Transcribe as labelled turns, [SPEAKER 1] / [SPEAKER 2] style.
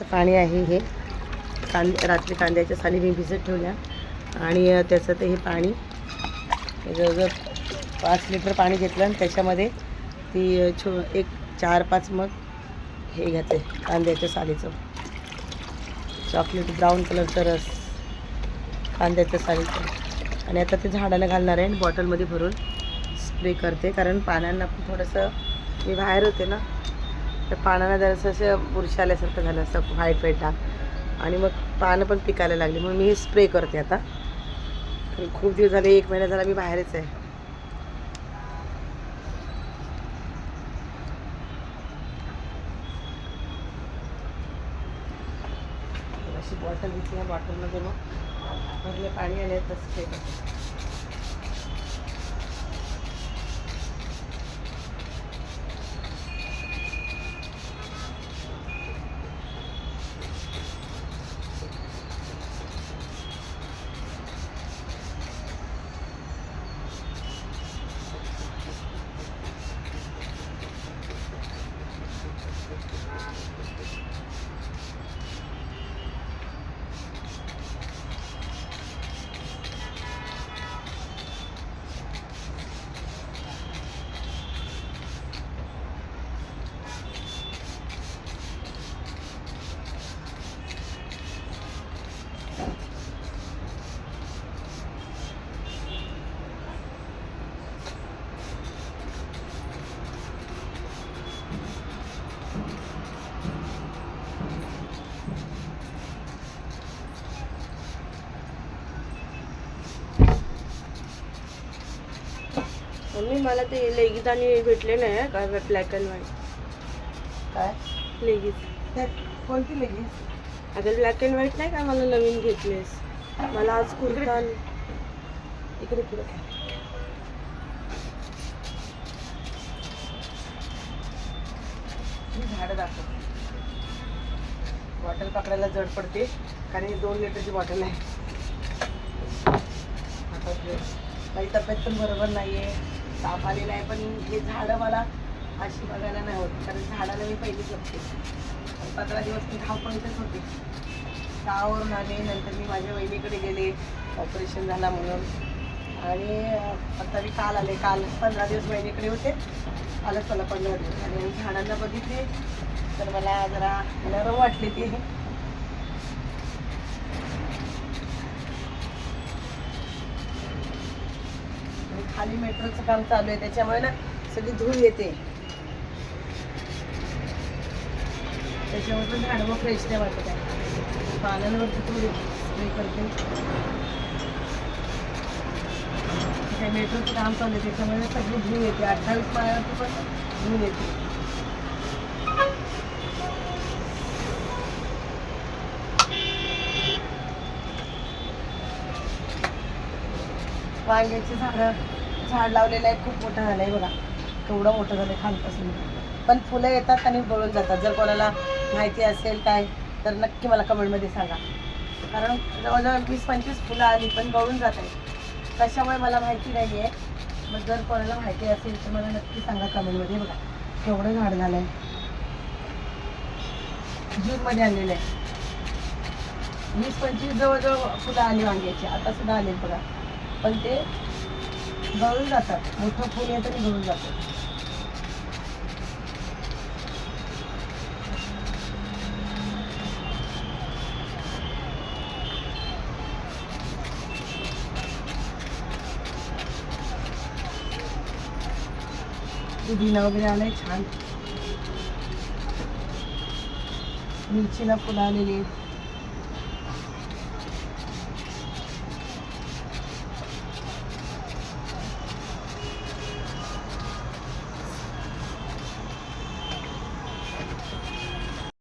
[SPEAKER 1] कांद्याचं पाणी आहे हे. रात्री कांद्याच्या साली मी भिजत ठेवल्या आणि त्याचं ते हे पाणी जवळजवळ 5 लिटर पाणी घेतलं आणि त्याच्यामध्ये ती एक 4-5 मग हे घातले कांद्याच्या सालीचं चॉकलेट ब्राऊन कलरचं रस कांद्याच्या सालीचं. आणि आता ते झाडाला घालणार आहे आणि बॉटलमध्ये भरून स्प्रे करते. कारण पानांना पण थोडंसं मी बाहेर होते ना तर पानांना जरासं असं बुरशी आल्यासारखं झालं असं व्हाईट डाग आणि मग पानं पण पिकायला लागली म्हणून मी हे स्प्रे करते आता. खूप दिवस झाले 1 महिना झाला मी बाहेरच आहे. अशी बॉटल घेतली ह्या बॉटलमध्ये मग भरले पाणी आले तर स्प्रे करते.
[SPEAKER 2] मम्मी मला ते लेगीज आणि भेटले नाही काय ब्लॅक अँड व्हाईट.
[SPEAKER 1] काय
[SPEAKER 2] लेगीज
[SPEAKER 1] त्यात कोणती लेगीज?
[SPEAKER 2] अगं ब्लॅक अँड व्हाईट नाही का मला नवीन घेतलेस. मला आज कुर्ता
[SPEAKER 1] इकडे पुढे झाडं दाखव. बॉटल पकडायला जड पडते कारण ही 2 लिटरची बॉटल आहे. आता काही तब्येत पण बरोबर नाही आहे, ताप आलेला आहे. पण हे झाडं मला अशी बघायला नाही होत कारण झाडाला मी पहिली जपते. 15 दिवस मी धावपळीतच होते. गावावरून आले नंतर मी माझ्या वहिनीकडे गेले ऑपरेशन झाला म्हणून आणि आता मी काल आले. काल 15 दिवस वहिनीकडे होते. आलंच मला 15 दिवस आणि झाडांना बघितले तर मला जरा नरम वाटले ते. खाली मेट्रोचं काम चालू आहे त्याच्यामुळे ना सगळी धूळ येते. त्याच्यामुळे पण झाडं मग फ्रेश नाही वाटत आहे. पानांवरती थोडी स्प्रे करते. ते मेट्रोचं काम चालू आहे त्याच्यामुळे सगळी धूळ येते. 28 माळ्यावरती पण धूळ येते. वांग्याची झाड लावलेलं आहे. खूप मोठं झालं आहे बघा केवढं मोठं झालं आहे खालपासून. पण फुलं येतात आणि गळून जातात. जर कोणाला माहिती असेल काय तर नक्की मला कमेंटमध्ये सांगा. कारण जवळजवळ 20-25 फुलं आली पण गळून जात आहे. कशामुळे मला माहिती नाही आहे. मग जर कोणाला माहिती असेल तर मला नक्की सांगा कमेंटमध्ये. बघा केवढं झाड झालं आहे. जूनमध्ये आणलेलं आहे. 20-25 जवळजवळ फुलं आली वांग्याची. आता सुद्धा आले बघा पण ते गळून जातात. मोठं फुल येतं आणि गळून जातं. पुदिना वगैरे आलाय छान. मिरचीला फुलं आलेली आहेत.